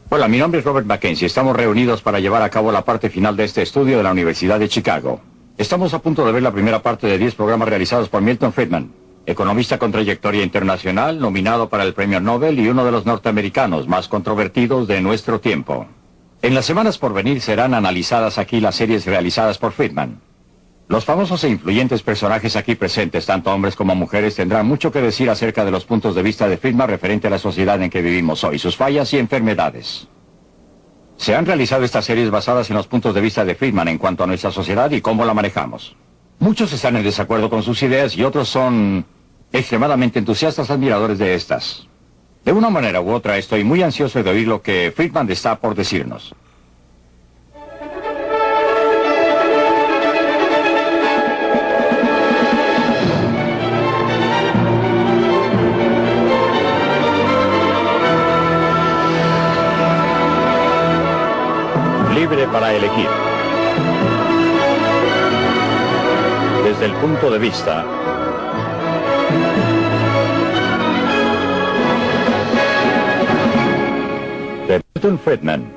Hola, mi nombre es Robert Mackenzie. Estamos reunidos para llevar a cabo la parte final de este estudio de la Universidad de Chicago. Estamos a punto de ver la primera parte de 10 programas realizados por Milton Friedman, economista con trayectoria internacional, nominado para el Premio Nobel y uno de los norteamericanos más controvertidos de nuestro tiempo. En las semanas por venir serán analizadas aquí las series realizadas por Friedman. Los famosos e influyentes personajes aquí presentes, tanto hombres como mujeres, tendrán mucho que decir acerca de los puntos de vista de Friedman referente a la sociedad en que vivimos hoy, sus fallas y enfermedades. Se han realizado estas series basadas en los puntos de vista de Friedman en cuanto a nuestra sociedad y cómo la manejamos. Muchos están en desacuerdo con sus ideas y otros son extremadamente entusiastas admiradores de estas. De una manera u otra estoy muy ansioso de oír lo que Friedman está por decirnos. Libre para elegir. Desde el punto de vista de Milton Friedman.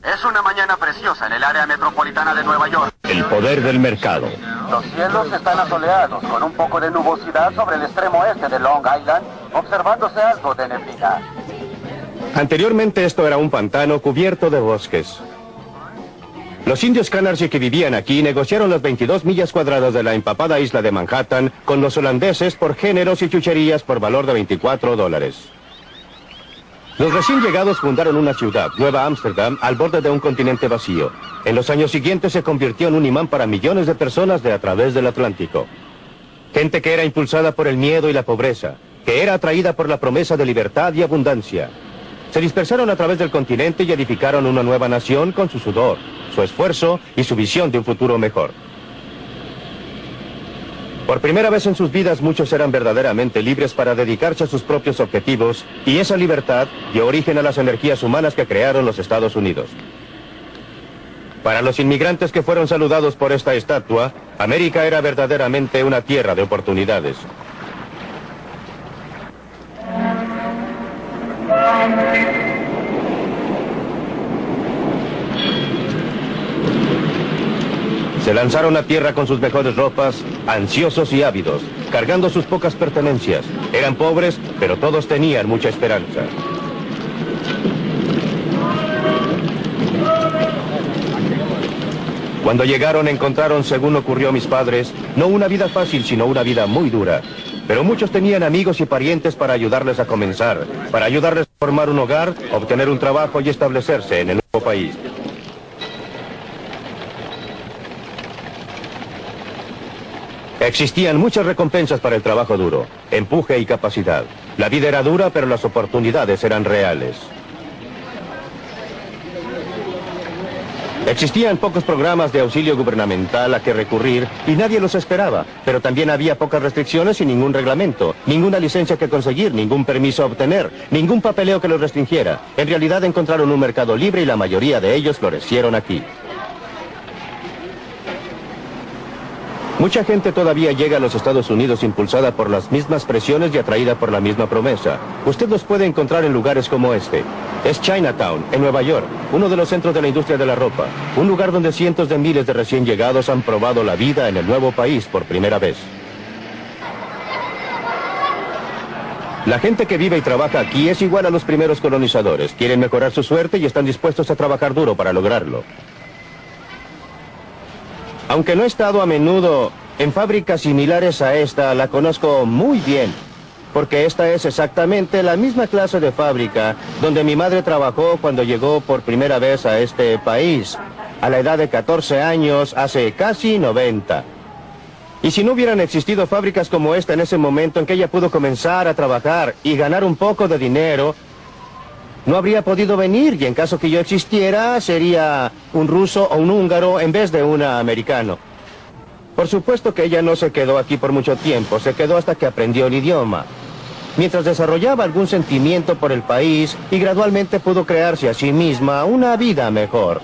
Es una mañana preciosa en el área metropolitana de Nueva York. El poder del mercado. Los cielos están asoleados, con un poco de nubosidad sobre el extremo este de Long Island, observándose algo de neblina. Anteriormente esto era un pantano cubierto de bosques. Los indios Canarsie que vivían aquí negociaron las 22 millas cuadradas de la empapada isla de Manhattan con los holandeses por géneros y chucherías por valor de $24. Los recién llegados fundaron una ciudad, Nueva Ámsterdam, al borde de un continente vacío. En los años siguientes se convirtió en un imán para millones de personas de a través del Atlántico. Gente que era impulsada por el miedo y la pobreza, que era atraída por la promesa de libertad y abundancia. Se dispersaron a través del continente y edificaron una nueva nación con su sudor, su esfuerzo y su visión de un futuro mejor. Por primera vez en sus vidas muchos eran verdaderamente libres para dedicarse a sus propios objetivos y esa libertad dio origen a las energías humanas que crearon los Estados Unidos. Para los inmigrantes que fueron saludados por esta estatua, América era verdaderamente una tierra de oportunidades. Se lanzaron a tierra con sus mejores ropas, ansiosos y ávidos, cargando sus pocas pertenencias. Eran pobres, pero todos tenían mucha esperanza. Cuando llegaron encontraron, según ocurrió a mis padres, no una vida fácil, sino una vida muy dura. Pero muchos tenían amigos y parientes para ayudarles a comenzar, para ayudarles a formar un hogar, obtener un trabajo y establecerse en el nuevo país. Existían muchas recompensas para el trabajo duro, empuje y capacidad. La vida era dura, pero las oportunidades eran reales. Existían pocos programas de auxilio gubernamental a que recurrir y nadie los esperaba, pero también había pocas restricciones y ningún reglamento, ninguna licencia que conseguir, ningún permiso a obtener, ningún papeleo que los restringiera. En realidad encontraron un mercado libre y la mayoría de ellos florecieron aquí. Mucha gente todavía llega a los Estados Unidos impulsada por las mismas presiones y atraída por la misma promesa. Usted los puede encontrar en lugares como este. Es Chinatown, en Nueva York, uno de los centros de la industria de la ropa. Un lugar donde cientos de miles de recién llegados han probado la vida en el nuevo país por primera vez. La gente que vive y trabaja aquí es igual a los primeros colonizadores. Quieren mejorar su suerte y están dispuestos a trabajar duro para lograrlo. Aunque no he estado a menudo en fábricas similares a esta, la conozco muy bien, porque esta es exactamente la misma clase de fábrica donde mi madre trabajó cuando llegó por primera vez a este país, a la edad de 14 años, hace casi 90. Y si no hubieran existido fábricas como esta en ese momento en que ella pudo comenzar a trabajar y ganar un poco de dinero, no habría podido venir, y en caso que yo existiera, sería un ruso o un húngaro en vez de un americano. Por supuesto que ella no se quedó aquí por mucho tiempo, se quedó hasta que aprendió el idioma. Mientras desarrollaba algún sentimiento por el país y gradualmente pudo crearse a sí misma una vida mejor.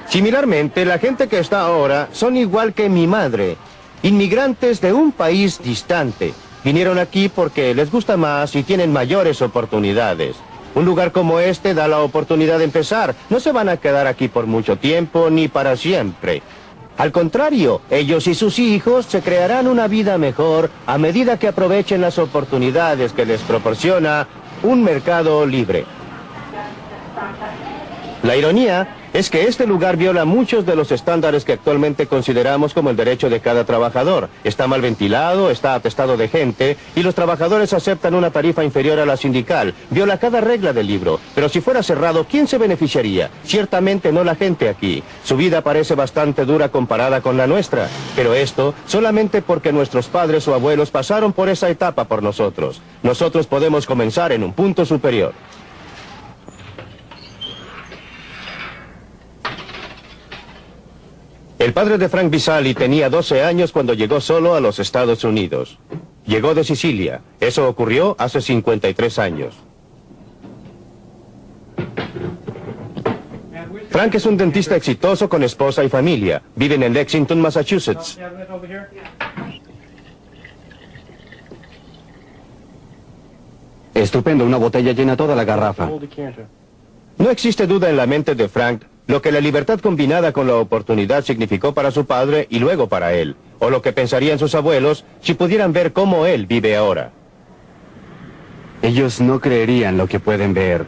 Similarmente, la gente que está ahora son igual que mi madre, inmigrantes de un país distante. Vinieron aquí porque les gusta más y tienen mayores oportunidades. Un lugar como este da la oportunidad de empezar. No se van a quedar aquí por mucho tiempo ni para siempre. Al contrario, ellos y sus hijos se crearán una vida mejor a medida que aprovechen las oportunidades que les proporciona un mercado libre. La ironía es que este lugar viola muchos de los estándares que actualmente consideramos como el derecho de cada trabajador. Está mal ventilado, está atestado de gente y los trabajadores aceptan una tarifa inferior a la sindical. Viola cada regla del libro, pero si fuera cerrado, ¿quién se beneficiaría? Ciertamente no la gente aquí. Su vida parece bastante dura comparada con la nuestra, pero esto solamente porque nuestros padres o abuelos pasaron por esa etapa por nosotros. Nosotros podemos comenzar en un punto superior. El padre de Frank Visali tenía 12 años cuando llegó solo a los Estados Unidos. Llegó de Sicilia. Eso ocurrió hace 53 años. Frank es un dentista exitoso con esposa y familia. Viven en Lexington, Massachusetts. Estupendo, una botella llena toda la garrafa. No existe duda en la mente de Frank lo que la libertad combinada con la oportunidad significó para su padre y luego para él, o lo que pensarían sus abuelos si pudieran ver cómo él vive ahora. Ellos no creerían lo que pueden ver.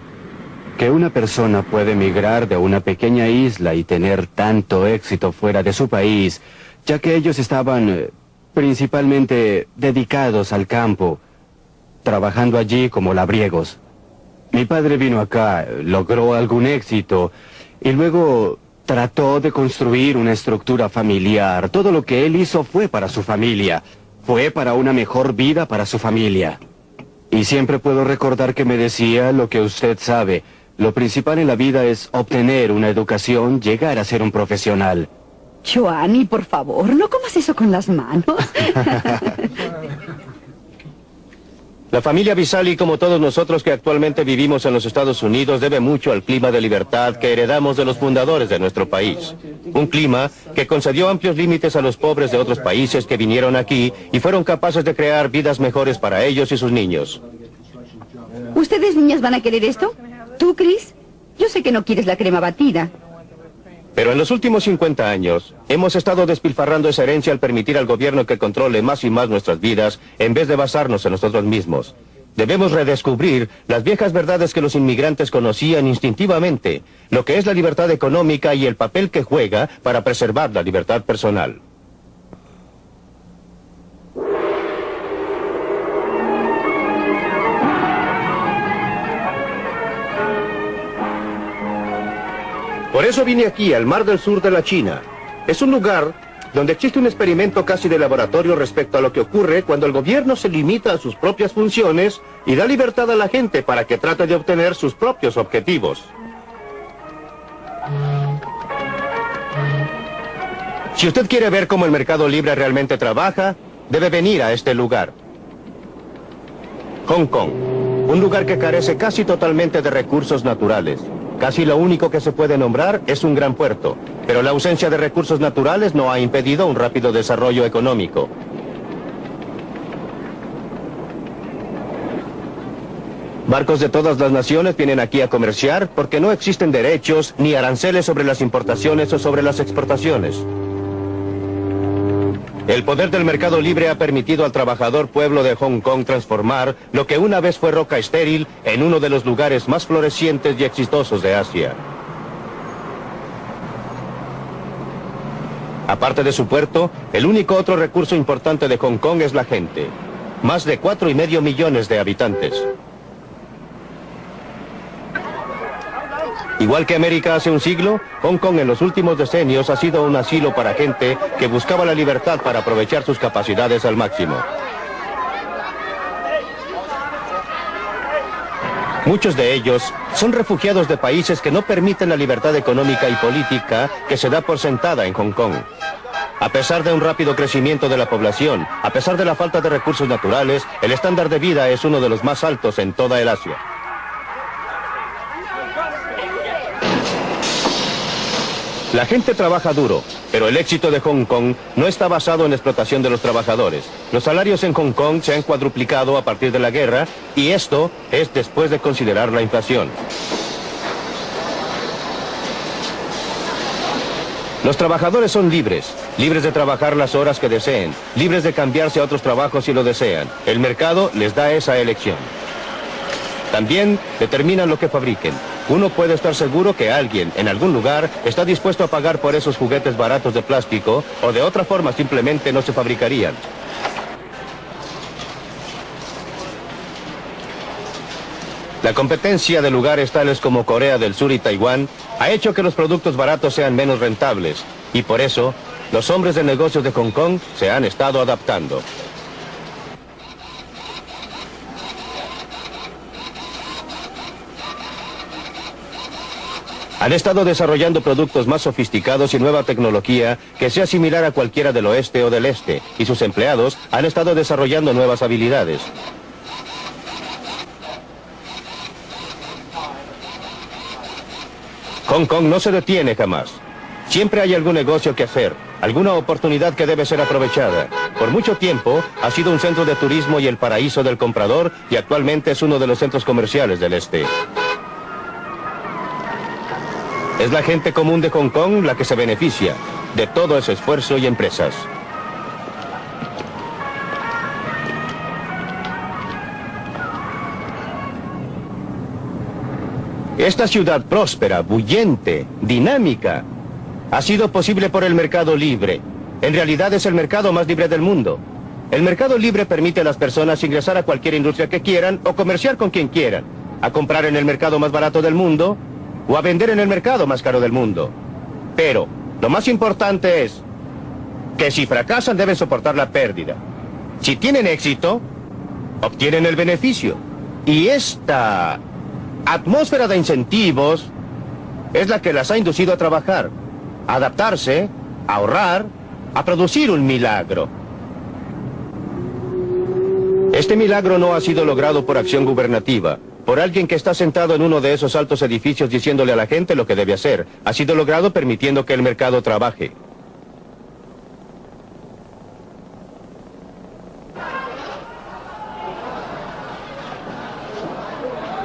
Que una persona puede emigrar de una pequeña isla y tener tanto éxito fuera de su país, ya que ellos estaban principalmente dedicados al campo, trabajando allí como labriegos. Mi padre vino acá, logró algún éxito, y luego trató de construir una estructura familiar. Todo lo que él hizo fue para su familia. Fue para una mejor vida para su familia. Y siempre puedo recordar que me decía lo que usted sabe. Lo principal en la vida es obtener una educación, llegar a ser un profesional. Joanny, por favor, no comas eso con las manos. La familia Visali, como todos nosotros que actualmente vivimos en los Estados Unidos, debe mucho al clima de libertad que heredamos de los fundadores de nuestro país. Un clima que concedió amplios límites a los pobres de otros países que vinieron aquí y fueron capaces de crear vidas mejores para ellos y sus niños. ¿Ustedes, niñas, van a querer esto? ¿Tú, Chris? Yo sé que no quieres la crema batida. Pero en los últimos 50 años, hemos estado despilfarrando esa herencia al permitir al gobierno que controle más y más nuestras vidas, en vez de basarnos en nosotros mismos. Debemos redescubrir las viejas verdades que los inmigrantes conocían instintivamente, lo que es la libertad económica y el papel que juega para preservar la libertad personal. Por eso vine aquí, al Mar del Sur de la China. Es un lugar donde existe un experimento casi de laboratorio respecto a lo que ocurre cuando el gobierno se limita a sus propias funciones y da libertad a la gente para que trate de obtener sus propios objetivos. Si usted quiere ver cómo el mercado libre realmente trabaja, debe venir a este lugar. Hong Kong, un lugar que carece casi totalmente de recursos naturales. Casi lo único que se puede nombrar es un gran puerto, pero la ausencia de recursos naturales no ha impedido un rápido desarrollo económico. Barcos de todas las naciones vienen aquí a comerciar porque no existen derechos ni aranceles sobre las importaciones o sobre las exportaciones. El poder del mercado libre ha permitido al trabajador pueblo de Hong Kong transformar lo que una vez fue roca estéril en uno de los lugares más florecientes y exitosos de Asia. Aparte de su puerto, el único otro recurso importante de Hong Kong es la gente. Más de 4,5 millones de habitantes. Igual que América hace un siglo, Hong Kong en los últimos decenios ha sido un asilo para gente que buscaba la libertad para aprovechar sus capacidades al máximo. Muchos de ellos son refugiados de países que no permiten la libertad económica y política que se da por sentada en Hong Kong. A pesar de un rápido crecimiento de la población, a pesar de la falta de recursos naturales, el estándar de vida es uno de los más altos en toda el Asia. La gente trabaja duro, pero el éxito de Hong Kong no está basado en la explotación de los trabajadores. Los salarios en Hong Kong se han cuadruplicado a partir de la guerra, y esto es después de considerar la inflación. Los trabajadores son libres, libres de trabajar las horas que deseen, libres de cambiarse a otros trabajos si lo desean. El mercado les da esa elección. También determinan lo que fabriquen. Uno puede estar seguro que alguien, en algún lugar, está dispuesto a pagar por esos juguetes baratos de plástico, o de otra forma simplemente no se fabricarían. La competencia de lugares tales como Corea del Sur y Taiwán ha hecho que los productos baratos sean menos rentables, y por eso, los hombres de negocios de Hong Kong se han estado adaptando. Han estado desarrollando productos más sofisticados y nueva tecnología que sea similar a cualquiera del oeste o del este, y sus empleados han estado desarrollando nuevas habilidades. Hong Kong no se detiene jamás. Siempre hay algún negocio que hacer, alguna oportunidad que debe ser aprovechada. Por mucho tiempo ha sido un centro de turismo y el paraíso del comprador, y actualmente es uno de los centros comerciales del este. Es la gente común de Hong Kong la que se beneficia de todo ese esfuerzo y empresas. Esta ciudad próspera, bullente, dinámica, ha sido posible por el mercado libre. En realidad es el mercado más libre del mundo. El mercado libre permite a las personas ingresar a cualquier industria que quieran o comerciar con quien quieran, a comprar en el mercado más barato del mundo o a vender en el mercado más caro del mundo. Pero lo más importante es que si fracasan deben soportar la pérdida. Si tienen éxito, obtienen el beneficio. Y esta atmósfera de incentivos es la que las ha inducido a trabajar, a adaptarse, a ahorrar, a producir un milagro. Este milagro no ha sido logrado por acción gubernativa, por alguien que está sentado en uno de esos altos edificios diciéndole a la gente lo que debe hacer. Ha sido logrado permitiendo que el mercado trabaje.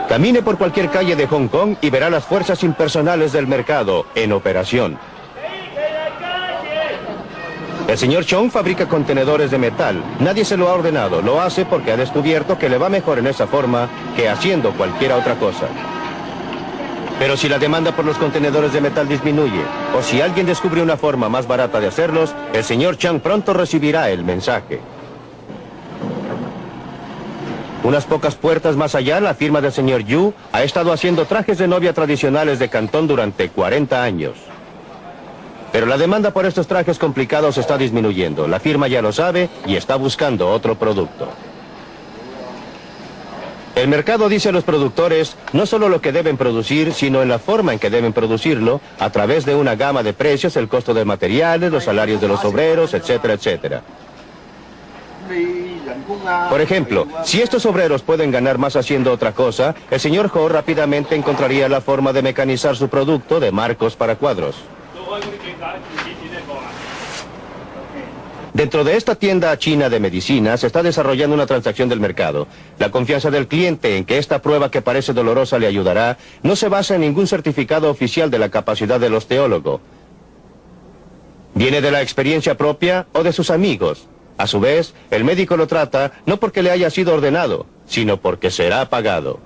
Camine por cualquier calle de Hong Kong y verá las fuerzas impersonales del mercado en operación. El señor Chong fabrica contenedores de metal. Nadie se lo ha ordenado. Lo hace porque ha descubierto que le va mejor en esa forma que haciendo cualquier otra cosa. Pero si la demanda por los contenedores de metal disminuye, o si alguien descubre una forma más barata de hacerlos, el señor Chang pronto recibirá el mensaje. Unas pocas puertas más allá, la firma del señor Yu ha estado haciendo trajes de novia tradicionales de Cantón durante 40 años. Pero la demanda por estos trajes complicados está disminuyendo. La firma ya lo sabe y está buscando otro producto. El mercado dice a los productores no solo lo que deben producir, sino en la forma en que deben producirlo, a través de una gama de precios, el costo de materiales, los salarios de los obreros, etcétera, etcétera. Por ejemplo, si estos obreros pueden ganar más haciendo otra cosa, el señor Ho rápidamente encontraría la forma de mecanizar su producto de marcos para cuadros. Dentro de esta tienda china de medicinas se está desarrollando una transacción del mercado. La confianza del cliente en que esta prueba que parece dolorosa le ayudará no se basa en ningún certificado oficial de la capacidad del osteólogo. Viene de la experiencia propia o de sus amigos. A su vez, el médico lo trata no porque le haya sido ordenado, sino porque será pagado.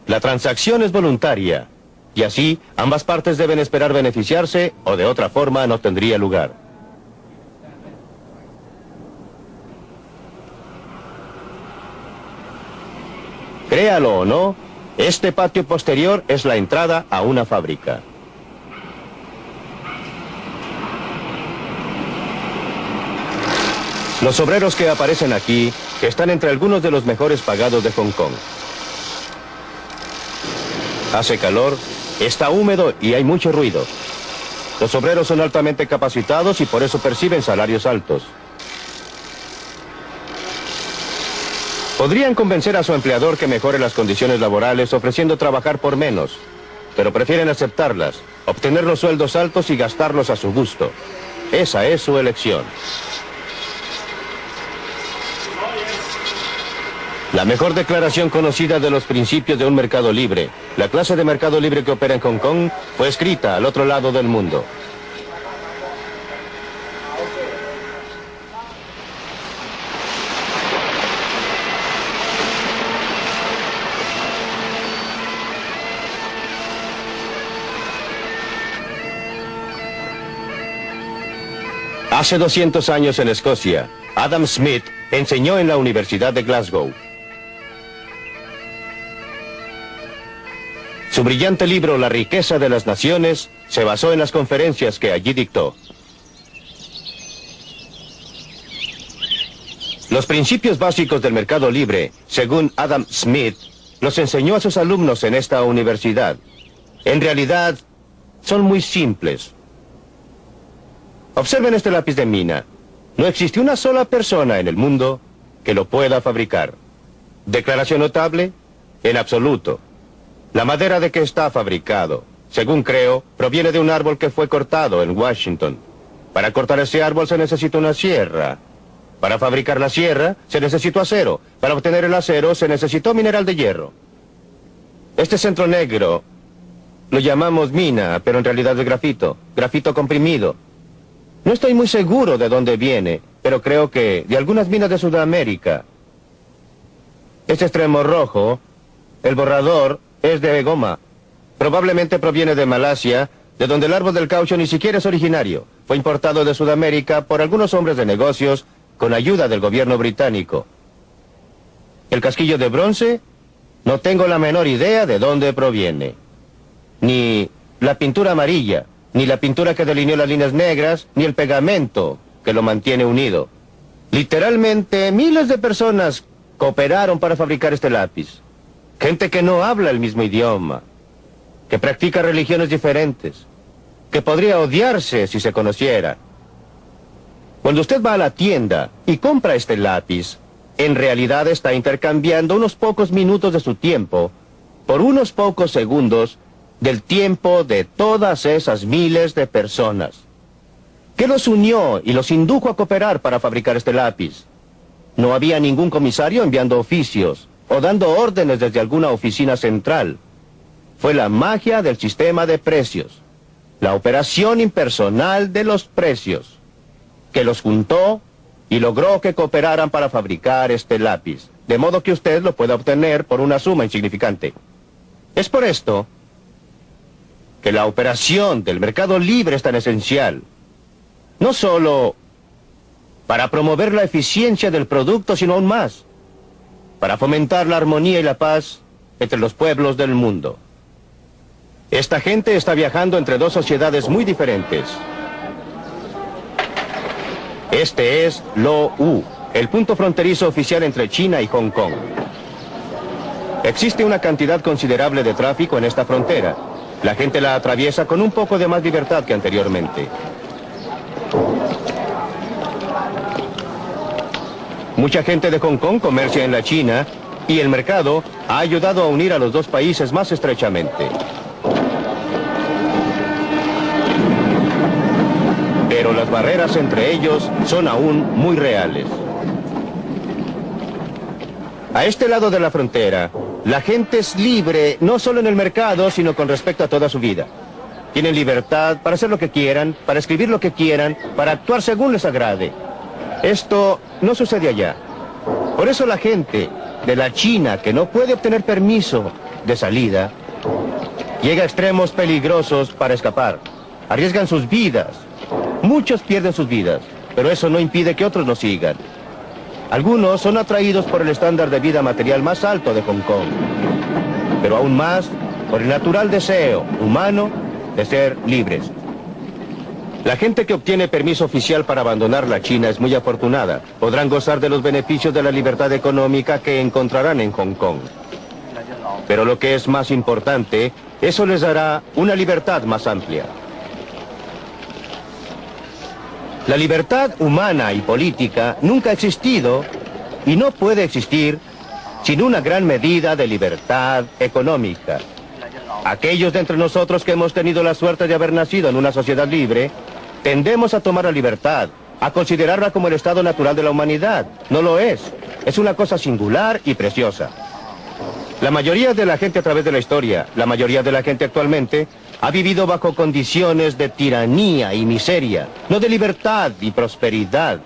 La transacción es voluntaria, y así ambas partes deben esperar beneficiarse o de otra forma no tendría lugar. Créalo o no, este patio posterior es la entrada a una fábrica. Los obreros que aparecen aquí están entre algunos de los mejores pagados de Hong Kong. Hace calor, está húmedo y hay mucho ruido. Los obreros son altamente capacitados y por eso perciben salarios altos. Podrían convencer a su empleador que mejore las condiciones laborales ofreciendo trabajar por menos. pero prefieren aceptarlas, obtener los sueldos altos y gastarlos a su gusto. Esa es su elección. La mejor declaración conocida de los principios de un mercado libre, la clase de mercado libre que opera en Hong Kong, fue escrita al otro lado del mundo. Hace 200 años en Escocia, Adam Smith enseñó en la Universidad de Glasgow. Su brillante libro La riqueza de las naciones se basó en las conferencias que allí dictó. Los principios básicos del mercado libre, según Adam Smith, los enseñó a sus alumnos en esta universidad. En realidad, son muy simples. Observen este lápiz de mina. No existe una sola persona en el mundo que lo pueda fabricar. ¿Declaración notable? En absoluto. La madera de que está fabricado, según creo, proviene de un árbol que fue cortado en Washington. Para cortar ese árbol se necesita una sierra. Para fabricar la sierra se necesitó acero. Para obtener el acero se necesitó mineral de hierro. Este centro negro lo llamamos mina, pero en realidad es grafito comprimido. No estoy muy seguro de dónde viene, pero creo que de algunas minas de Sudamérica. Este extremo rojo, el borrador, es de goma. Probablemente proviene de Malasia, de donde el árbol del caucho ni siquiera es originario. Fue importado de Sudamérica por algunos hombres de negocios con ayuda del gobierno británico. El casquillo de bronce, no tengo la menor idea de dónde proviene. Ni la pintura amarilla, ni la pintura que delineó las líneas negras, ni el pegamento que lo mantiene unido. Literalmente, miles de personas cooperaron para fabricar este lápiz. Gente que no habla el mismo idioma, que practica religiones diferentes, que podría odiarse si se conociera. Cuando usted va a la tienda y compra este lápiz, en realidad está intercambiando unos pocos minutos de su tiempo por unos pocos segundos del tiempo de todas esas miles de personas. ¿Qué los unió y los indujo a cooperar para fabricar este lápiz? No había ningún comisario enviando oficios o dando órdenes desde alguna oficina central. Fue la magia del sistema de precios, la operación impersonal de los precios, que los juntó y logró que cooperaran para fabricar este lápiz, de modo que usted lo pueda obtener por una suma insignificante. Es por esto que la operación del mercado libre es tan esencial, no solo para promover la eficiencia del producto, sino aún más, para fomentar la armonía y la paz entre los pueblos del mundo. Esta gente está viajando entre dos sociedades muy diferentes. Este es Lo U, el punto fronterizo oficial entre China y Hong Kong. Existe una cantidad considerable de tráfico en esta frontera. La gente la atraviesa con un poco de más libertad que anteriormente. Mucha gente de Hong Kong comercia en la China y el mercado ha ayudado a unir a los dos países más estrechamente. Pero las barreras entre ellos son aún muy reales. A este lado de la frontera, la gente es libre no solo en el mercado, sino con respecto a toda su vida. Tienen libertad para hacer lo que quieran, para escribir lo que quieran, para actuar según les agrade. Esto no sucede allá. Por eso la gente de la China que no puede obtener permiso de salida, llega a extremos peligrosos para escapar. Arriesgan sus vidas. Muchos pierden sus vidas, pero eso no impide que otros lo sigan. Algunos son atraídos por el estándar de vida material más alto de Hong Kong, pero aún más por el natural deseo humano de ser libres. La gente que obtiene permiso oficial para abandonar la China es muy afortunada. Podrán gozar de los beneficios de la libertad económica que encontrarán en Hong Kong. Pero lo que es más importante, eso les dará una libertad más amplia. La libertad humana y política nunca ha existido y no puede existir sin una gran medida de libertad económica. Aquellos de entre nosotros que hemos tenido la suerte de haber nacido en una sociedad libre, tendemos a tomar la libertad, a considerarla como el estado natural de la humanidad. No lo es. Es una cosa singular y preciosa. La mayoría de la gente a través de la historia, la mayoría de la gente actualmente, ha vivido bajo condiciones de tiranía y miseria, no de libertad y prosperidad.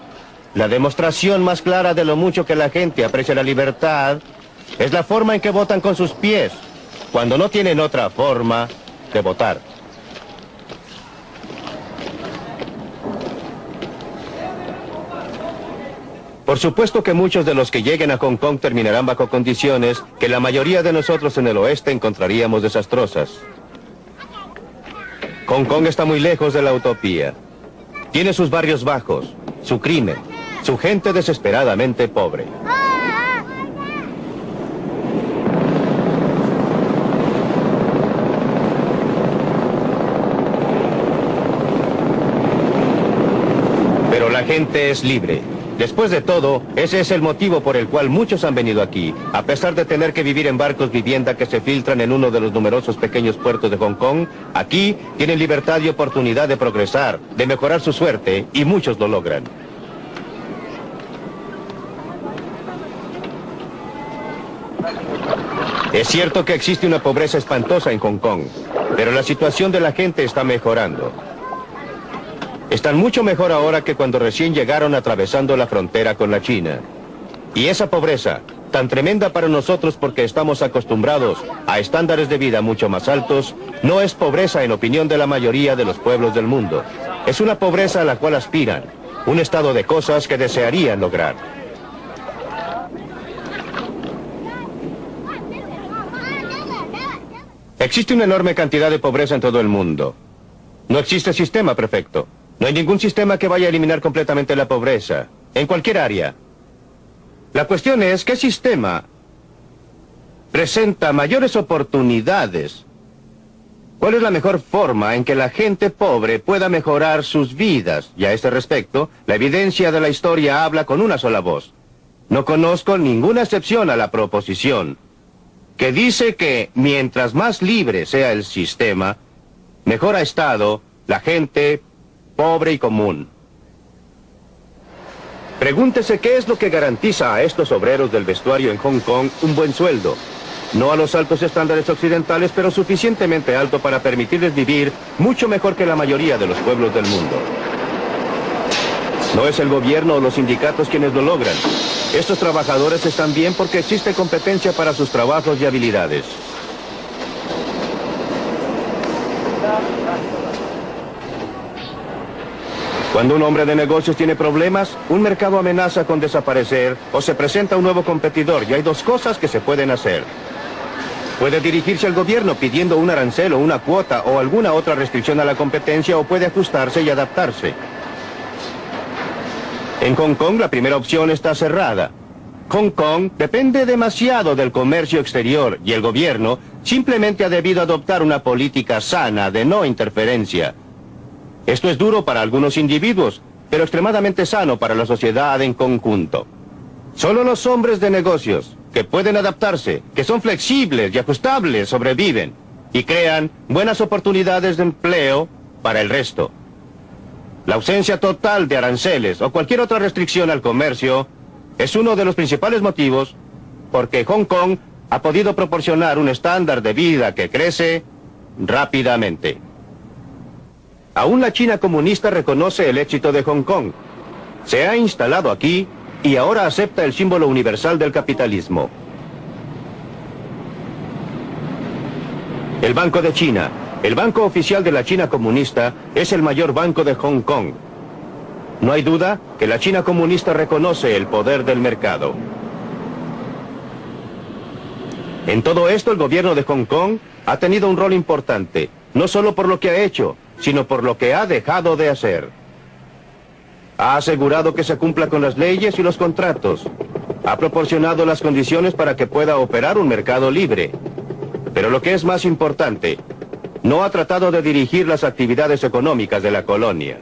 La demostración más clara de lo mucho que la gente aprecia la libertad es la forma en que votan con sus pies, cuando no tienen otra forma de votar. Por supuesto que muchos de los que lleguen a Hong Kong terminarán bajo condiciones que la mayoría de nosotros en el oeste encontraríamos desastrosas. Hong Kong está muy lejos de la utopía. Tiene sus barrios bajos, su crimen, su gente desesperadamente pobre. Pero la gente es libre. Después de todo, ese es el motivo por el cual muchos han venido aquí, a pesar de tener que vivir en barcos vivienda que se filtran en uno de los numerosos pequeños puertos de Hong Kong. Aquí tienen libertad y oportunidad de progresar, de mejorar su suerte, y muchos lo logran. Es cierto que existe una pobreza espantosa en Hong Kong, pero la situación de la gente está mejorando. Están mucho mejor ahora que cuando recién llegaron atravesando la frontera con la China. Y esa pobreza, tan tremenda para nosotros porque estamos acostumbrados a estándares de vida mucho más altos, no es pobreza en opinión de la mayoría de los pueblos del mundo. Es una pobreza a la cual aspiran, un estado de cosas que desearían lograr. Existe una enorme cantidad de pobreza en todo el mundo. No existe sistema perfecto. No hay ningún sistema que vaya a eliminar completamente la pobreza, en cualquier área. La cuestión es, ¿qué sistema presenta mayores oportunidades? ¿Cuál es la mejor forma en que la gente pobre pueda mejorar sus vidas? Y a este respecto, la evidencia de la historia habla con una sola voz. No conozco ninguna excepción a la proposición, que dice que mientras más libre sea el sistema, mejor ha estado la gente pobre y común. Pregúntese qué es lo que garantiza a estos obreros del vestuario en Hong Kong un buen sueldo. No a los altos estándares occidentales, pero suficientemente alto para permitirles vivir mucho mejor que la mayoría de los pueblos del mundo. No es el gobierno o los sindicatos quienes lo logran. Estos trabajadores están bien porque existe competencia para sus trabajos y habilidades. Cuando un hombre de negocios tiene problemas, un mercado amenaza con desaparecer o se presenta un nuevo competidor y hay dos cosas que se pueden hacer. Puede dirigirse al gobierno pidiendo un arancel o una cuota o alguna otra restricción a la competencia o puede ajustarse y adaptarse. En Hong Kong la primera opción está cerrada. Hong Kong depende demasiado del comercio exterior y el gobierno simplemente ha debido adoptar una política sana de no interferencia. Esto es duro para algunos individuos, pero extremadamente sano para la sociedad en conjunto. Solo los hombres de negocios, que pueden adaptarse, que son flexibles y ajustables, sobreviven y crean buenas oportunidades de empleo para el resto. La ausencia total de aranceles o cualquier otra restricción al comercio es uno de los principales motivos porque Hong Kong ha podido proporcionar un estándar de vida que crece rápidamente. Aún la China comunista reconoce el éxito de Hong Kong. Se ha instalado aquí y ahora acepta el símbolo universal del capitalismo. El Banco de China, el banco oficial de la China comunista, es el mayor banco de Hong Kong. No hay duda que la China comunista reconoce el poder del mercado. En todo esto, el gobierno de Hong Kong ha tenido un rol importante, no solo por lo que ha hecho, sino por lo que ha dejado de hacer. Ha asegurado que se cumpla con las leyes y los contratos. Ha proporcionado las condiciones para que pueda operar un mercado libre. Pero lo que es más importante, no ha tratado de dirigir las actividades económicas de la colonia.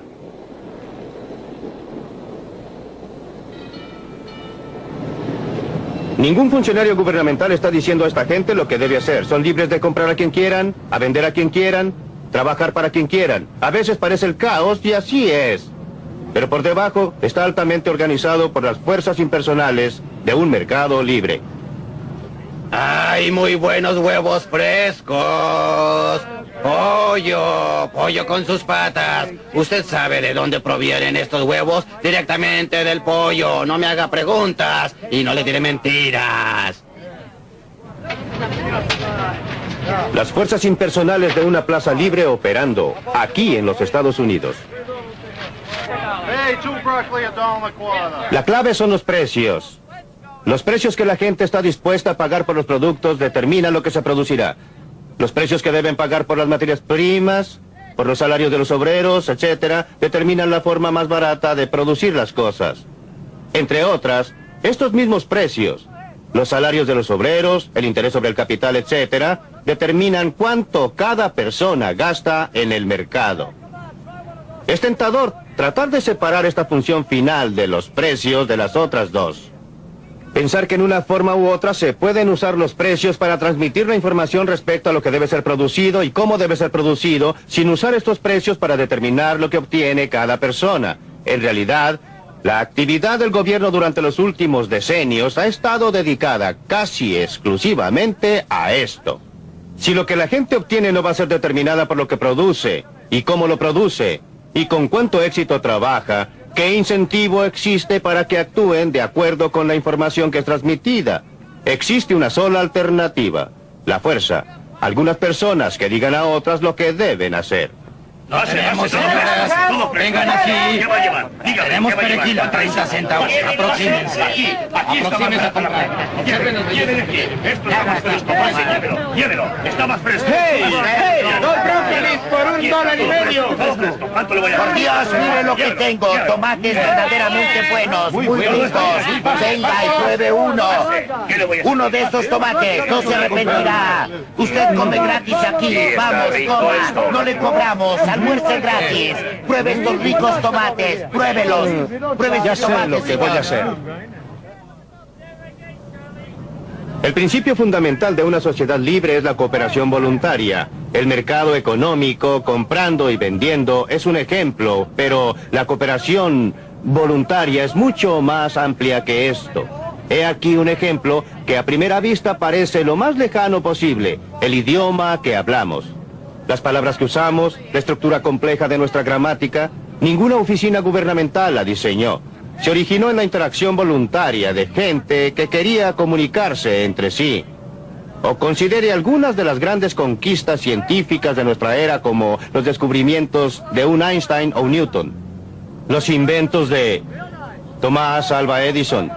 Ningún funcionario gubernamental está diciendo a esta gente lo que debe hacer. Son libres de comprar a quien quieran, a vender a quien quieran, trabajar para quien quieran. A veces parece el caos y así es. Pero por debajo está altamente organizado por las fuerzas impersonales de un mercado libre. ¡Ay, muy buenos huevos frescos! Pollo con sus patas. ¿Usted sabe de dónde provienen estos huevos? Directamente del pollo. No me haga preguntas y no le diré mentiras. Las fuerzas impersonales de una plaza libre operando aquí en los Estados Unidos. La clave son los precios. Los precios que la gente está dispuesta a pagar por los productos determinan lo que se producirá. Los precios que deben pagar por las materias primas, por los salarios de los obreros, etcétera, determinan la forma más barata de producir las cosas. Entre otras, estos mismos precios, los salarios de los obreros, el interés sobre el capital, etcétera, determinan cuánto cada persona gasta en el mercado. Es tentador tratar de separar esta función final de los precios de las otras dos. Pensar que en una forma u otra se pueden usar los precios para transmitir la información respecto a lo que debe ser producido y cómo debe ser producido, sin usar estos precios para determinar lo que obtiene cada persona. En realidad, la actividad del gobierno durante los últimos decenios ha estado dedicada casi exclusivamente a esto. Si lo que la gente obtiene no va a ser determinada por lo que produce, y cómo lo produce, y con cuánto éxito trabaja, ¿qué incentivo existe para que actúen de acuerdo con la información que es transmitida? Existe una sola alternativa, la fuerza. Algunas personas que digan a otras lo que deben hacer. Tenemos obras. Vengan aquí. ¿Qué va a llevar? Dígame, Tenemos ¿qué va a llevar? perejil a 30 centavos. Aproxímense. Aquí Aproxímense a comprar. Llévelo aquí. Esto está más fresco. Llévelo. Está más fresco. ¡Dos brócolis por $1.50! ¿Cuánto le voy a dar? Por Dios, mire lo que tengo. Tomates verdaderamente buenos, muy ricos. Venga y pruebe uno. ¿Qué le voy a hacer? Uno de estos tomates, no se arrepentirá. Usted come gratis aquí. Vamos, coma. No le cobramos. Almuerce gratis. Pruebe estos ricos tomates. Pruébelos. Pruebe Ya estos sé tomates. lo que voy a señor. hacer. El principio fundamental de una sociedad libre es la cooperación voluntaria. El mercado económico, comprando y vendiendo, es un ejemplo, pero la cooperación voluntaria es mucho más amplia que esto. He aquí un ejemplo que a primera vista parece lo más lejano posible, el idioma que hablamos. Las palabras que usamos, la estructura compleja de nuestra gramática, ninguna oficina gubernamental la diseñó. Se originó en la interacción voluntaria de gente que quería comunicarse entre sí. O considere algunas de las grandes conquistas científicas de nuestra era como los descubrimientos de un Einstein o Newton, los inventos de Thomas Alva Edison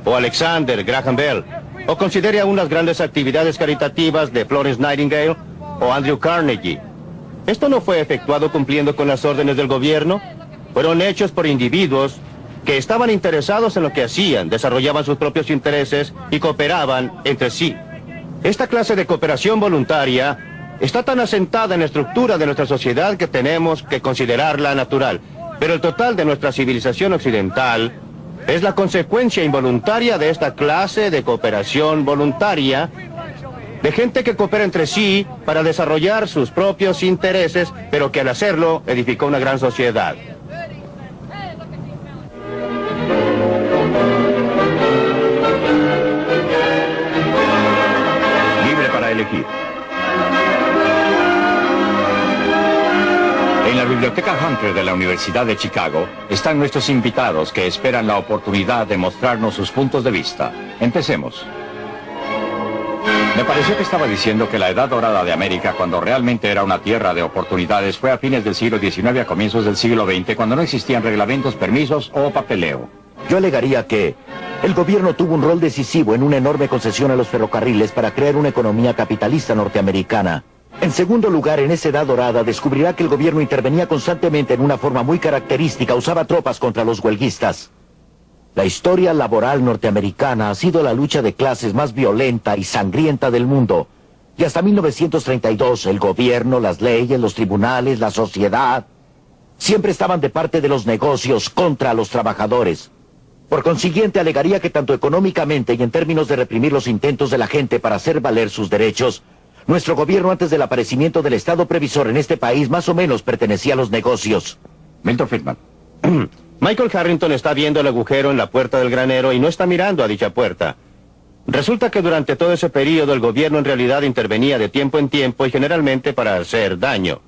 o Alexander Graham Bell, o considere aún las grandes actividades caritativas de Florence Nightingale o Andrew Carnegie. Esto no fue efectuado cumpliendo con las órdenes del gobierno, fueron hechos por individuos que estaban interesados en lo que hacían, desarrollaban sus propios intereses y cooperaban entre sí. Esta clase de cooperación voluntaria está tan asentada en la estructura de nuestra sociedad que tenemos que considerarla natural. Pero el total de nuestra civilización occidental es la consecuencia involuntaria de esta clase de cooperación voluntaria, de gente que coopera entre sí para desarrollar sus propios intereses, pero que al hacerlo edificó una gran sociedad. Libre para elegir. En la Biblioteca Hunter de la Universidad de Chicago están nuestros invitados que esperan la oportunidad de mostrarnos sus puntos de vista. Empecemos. Me pareció que estaba diciendo que la edad dorada de América, cuando realmente era una tierra de oportunidades, fue a fines del siglo XIX a comienzos del siglo XX, cuando no existían reglamentos, permisos o papeleo. Yo alegaría que el gobierno tuvo un rol decisivo en una enorme concesión a los ferrocarriles para crear una economía capitalista norteamericana. En segundo lugar, en esa edad dorada descubrirá que el gobierno intervenía constantemente en una forma muy característica, usaba tropas contra los huelguistas. La historia laboral norteamericana ha sido la lucha de clases más violenta y sangrienta del mundo. Y hasta 1932, el gobierno, las leyes, los tribunales, la sociedad, siempre estaban de parte de los negocios contra los trabajadores. Por consiguiente, alegaría que tanto económicamente y en términos de reprimir los intentos de la gente para hacer valer sus derechos, nuestro gobierno antes del aparecimiento del Estado previsor en este país más o menos pertenecía a los negocios. Milton Friedman. Michael Harrington está viendo el agujero en la puerta del granero y no está mirando a dicha puerta. Resulta que durante todo ese periodo el gobierno en realidad intervenía de tiempo en tiempo y generalmente para hacer daño.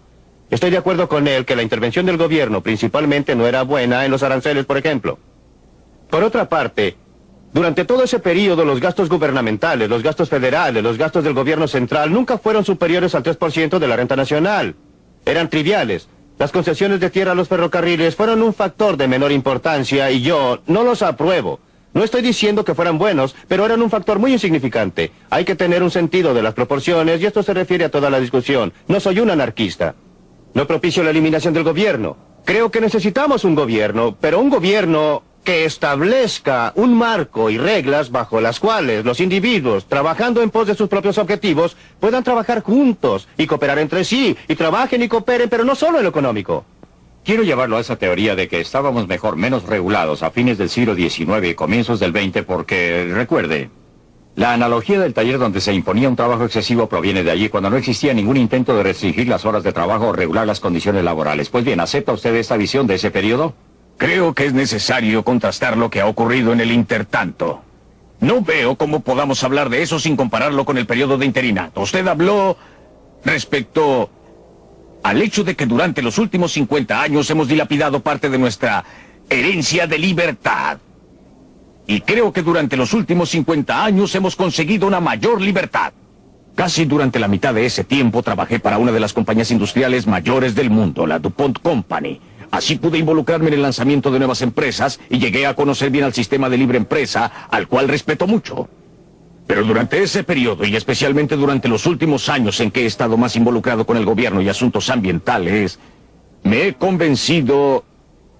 Estoy de acuerdo con él que la intervención del gobierno principalmente no era buena en los aranceles, por ejemplo. Por otra parte, durante todo ese periodo los gastos gubernamentales, los gastos federales, los gastos del gobierno central nunca fueron superiores al 3% de la renta nacional. Eran triviales. Las concesiones de tierra a los ferrocarriles fueron un factor de menor importancia y yo no los apruebo. No estoy diciendo que fueran buenos, pero eran un factor muy insignificante. Hay que tener un sentido de las proporciones y esto se refiere a toda la discusión. No soy un anarquista. No propicio la eliminación del gobierno. Creo que necesitamos un gobierno, pero un gobierno que establezca un marco y reglas bajo las cuales los individuos, trabajando en pos de sus propios objetivos, puedan trabajar juntos y cooperar entre sí, y trabajen y cooperen, pero no solo en lo económico. Quiero llevarlo a esa teoría de que estábamos mejor, menos regulados a fines del siglo XIX y comienzos del XX porque, recuerde, la analogía del taller donde se imponía un trabajo excesivo proviene de allí cuando no existía ningún intento de restringir las horas de trabajo o regular las condiciones laborales. Pues bien, ¿acepta usted esta visión de ese periodo? Creo que es necesario contrastar lo que ha ocurrido en el intertanto. No veo cómo podamos hablar de eso sin compararlo con el periodo de interinato. Usted habló respecto al hecho de que durante los últimos 50 años hemos dilapidado parte de nuestra herencia de libertad. Y creo que durante los últimos 50 años hemos conseguido una mayor libertad. Casi durante la mitad de ese tiempo trabajé para una de las compañías industriales mayores del mundo, la DuPont Company. Así pude involucrarme en el lanzamiento de nuevas empresas y llegué a conocer bien al sistema de libre empresa, al cual respeto mucho. Pero durante ese periodo, y especialmente durante los últimos años en que he estado más involucrado con el gobierno y asuntos ambientales, me he convencido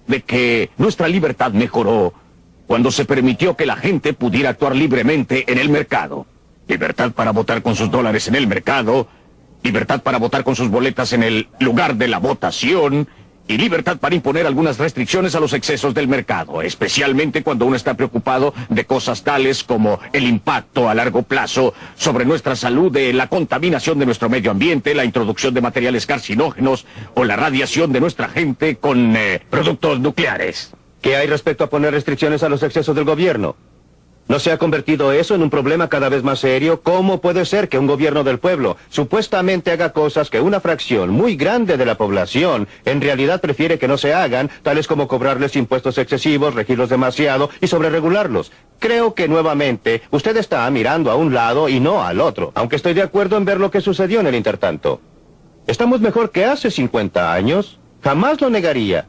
de que nuestra libertad mejoró cuando se permitió que la gente pudiera actuar libremente en el mercado. Libertad para votar con sus dólares en el mercado, libertad para votar con sus boletas en el lugar de la votación, y libertad para imponer algunas restricciones a los excesos del mercado, especialmente cuando uno está preocupado de cosas tales como el impacto a largo plazo sobre nuestra salud de la contaminación de nuestro medio ambiente, la introducción de materiales carcinógenos o la radiación de nuestra gente con productos nucleares. ¿Qué hay respecto a poner restricciones a los excesos del gobierno? ¿No se ha convertido eso en un problema cada vez más serio? ¿Cómo puede ser que un gobierno del pueblo supuestamente haga cosas que una fracción muy grande de la población en realidad prefiere que no se hagan, tales como cobrarles impuestos excesivos, regirlos demasiado y sobreregularlos? Creo que nuevamente usted está mirando a un lado y no al otro, aunque estoy de acuerdo en ver lo que sucedió en el intertanto. ¿Estamos mejor que hace 50 años? Jamás lo negaría.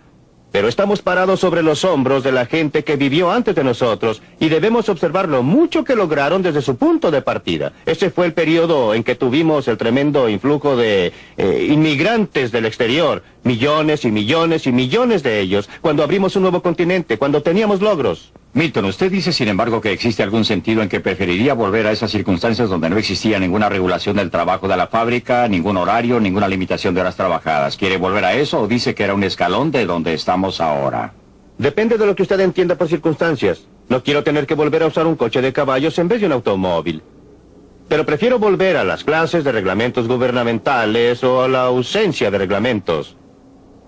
Pero estamos parados sobre los hombros de la gente que vivió antes de nosotros y debemos observar lo mucho que lograron desde su punto de partida. Ese fue el periodo en que tuvimos el tremendo influjo de inmigrantes del exterior, millones y millones y millones de ellos, cuando abrimos un nuevo continente, cuando teníamos logros. Milton, usted dice sin embargo que existe algún sentido en que preferiría volver a esas circunstancias donde no existía ninguna regulación del trabajo de la fábrica, ningún horario, ninguna limitación de horas trabajadas. ¿Quiere volver a eso o dice que era un escalón de donde estamos ahora? Depende de lo que usted entienda por circunstancias. No quiero tener que volver a usar un coche de caballos en vez de un automóvil. Pero prefiero volver a las clases de reglamentos gubernamentales o a la ausencia de reglamentos.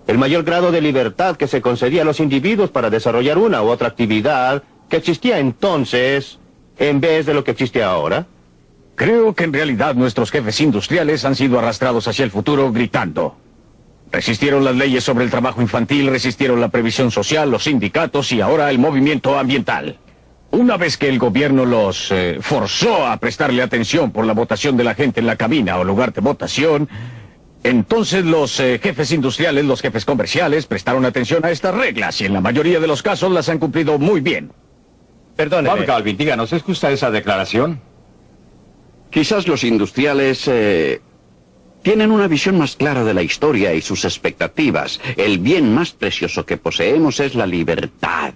El mayor grado de libertad que se concedía a los individuos para desarrollar una u otra actividad que existía entonces en vez de lo que existe ahora. Creo que en realidad nuestros jefes industriales han sido arrastrados hacia el futuro gritando. Resistieron las leyes sobre el trabajo infantil, resistieron la previsión social, los sindicatos y ahora el movimiento ambiental. Una vez que el gobierno los forzó a prestarle atención por la votación de la gente en la cabina o lugar de votación, entonces los jefes industriales, los jefes comerciales, prestaron atención a estas reglas y en la mayoría de los casos las han cumplido muy bien. Perdóneme. Bob Galvin, díganos, ¿es justa esa declaración? Quizás los industriales tienen una visión más clara de la historia y sus expectativas. El bien más precioso que poseemos es la libertad.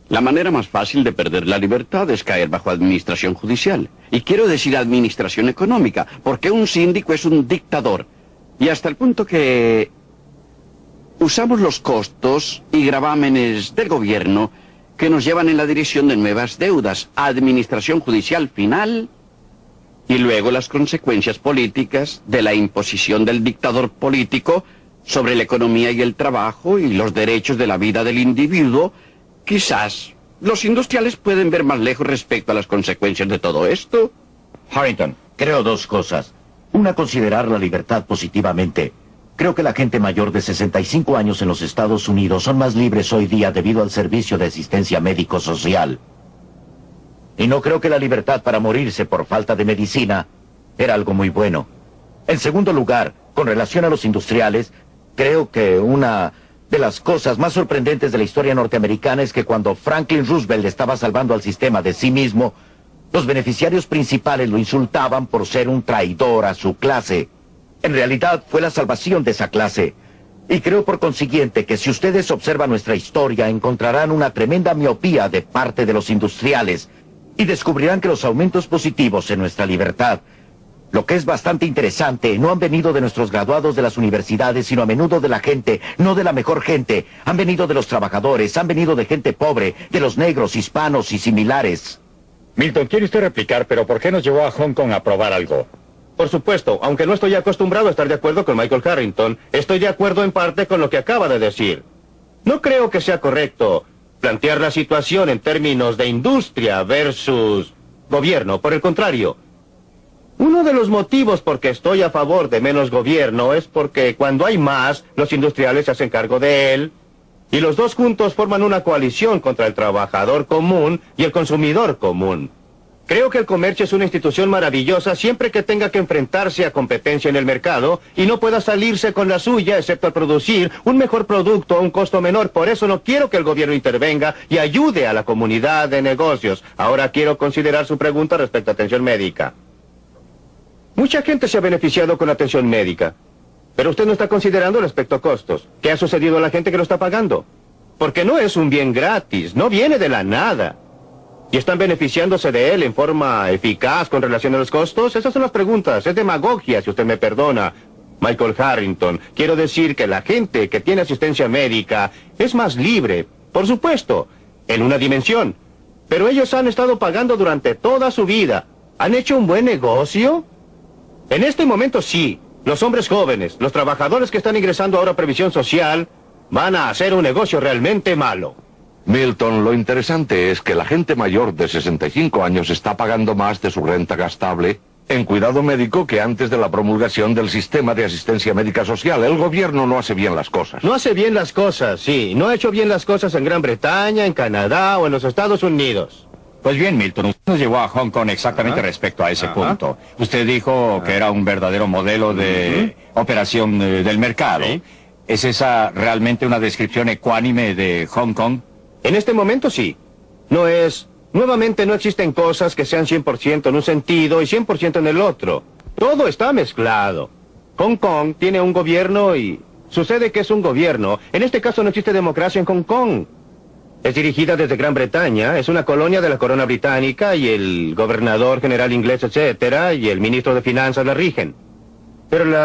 La manera más fácil de perder la libertad es caer bajo administración judicial. Y quiero decir administración económica, porque un síndico es un dictador. Y hasta el punto que usamos los costos y gravámenes del gobierno que nos llevan en la dirección de nuevas deudas, administración judicial final y luego las consecuencias políticas de la imposición del dictador político sobre la economía y el trabajo y los derechos de la vida del individuo. Quizás los industriales pueden ver más lejos respecto a las consecuencias de todo esto. Harrington, creo dos cosas. Una, considerar la libertad positivamente. Creo que la gente mayor de 65 años en los Estados Unidos son más libres hoy día debido al servicio de asistencia médico-social. Y no creo que la libertad para morirse por falta de medicina era algo muy bueno. En segundo lugar, con relación a los industriales, creo que una de las cosas más sorprendentes de la historia norteamericana es que cuando Franklin Roosevelt estaba salvando al sistema de sí mismo, los beneficiarios principales lo insultaban por ser un traidor a su clase. En realidad fue la salvación de esa clase. Y creo por consiguiente que si ustedes observan nuestra historia encontrarán una tremenda miopía de parte de los industriales y descubrirán que los aumentos positivos en nuestra libertad, lo que es bastante interesante, no han venido de nuestros graduados de las universidades, sino a menudo de la gente, no de la mejor gente. Han venido de los trabajadores, han venido de gente pobre, de los negros, hispanos y similares. Milton, quiere usted replicar, pero ¿por qué nos llevó a Hong Kong a probar algo? Por supuesto, aunque no estoy acostumbrado a estar de acuerdo con Michael Harrington, estoy de acuerdo en parte con lo que acaba de decir. No creo que sea correcto plantear la situación en términos de industria versus gobierno. Por el contrario, uno de los motivos por que estoy a favor de menos gobierno es porque cuando hay más, los industriales se hacen cargo de él, y los dos juntos forman una coalición contra el trabajador común y el consumidor común. Creo que el comercio es una institución maravillosa siempre que tenga que enfrentarse a competencia en el mercado y no pueda salirse con la suya excepto al producir un mejor producto a un costo menor. Por eso no quiero que el gobierno intervenga y ayude a la comunidad de negocios. Ahora quiero considerar su pregunta respecto a atención médica. Mucha gente se ha beneficiado con la atención médica, pero usted no está considerando respecto a costos. ¿Qué ha sucedido a la gente que lo está pagando? Porque no es un bien gratis, no viene de la nada. ¿Y están beneficiándose de él en forma eficaz con relación a los costos? Esas son las preguntas. Es demagogia, si usted me perdona, Michael Harrington. Quiero decir que la gente que tiene asistencia médica es más libre, por supuesto, en una dimensión. Pero ellos han estado pagando durante toda su vida. ¿Han hecho un buen negocio? En este momento sí. Los hombres jóvenes, los trabajadores que están ingresando ahora a previsión social, van a hacer un negocio realmente malo. Milton, lo interesante es que la gente mayor de 65 años está pagando más de su renta gastable en cuidado médico que antes de la promulgación del sistema de asistencia médica social. El gobierno no hace bien las cosas. No hace bien las cosas, sí. No ha hecho bien las cosas en Gran Bretaña, en Canadá o en los Estados Unidos. Pues bien, Milton, usted nos llevó a Hong Kong exactamente respecto a ese punto. Usted dijo que era un verdadero modelo de operación del mercado. Sí. ¿Es esa realmente una descripción ecuánime de Hong Kong? En este momento sí. No es... Nuevamente no existen cosas que sean 100% en un sentido y 100% en el otro. Todo está mezclado. Hong Kong tiene un gobierno y... Sucede que es un gobierno. En este caso no existe democracia en Hong Kong. Es dirigida desde Gran Bretaña, es una colonia de la corona británica y el gobernador general inglés, etcétera, y el ministro de finanzas la rigen. Pero la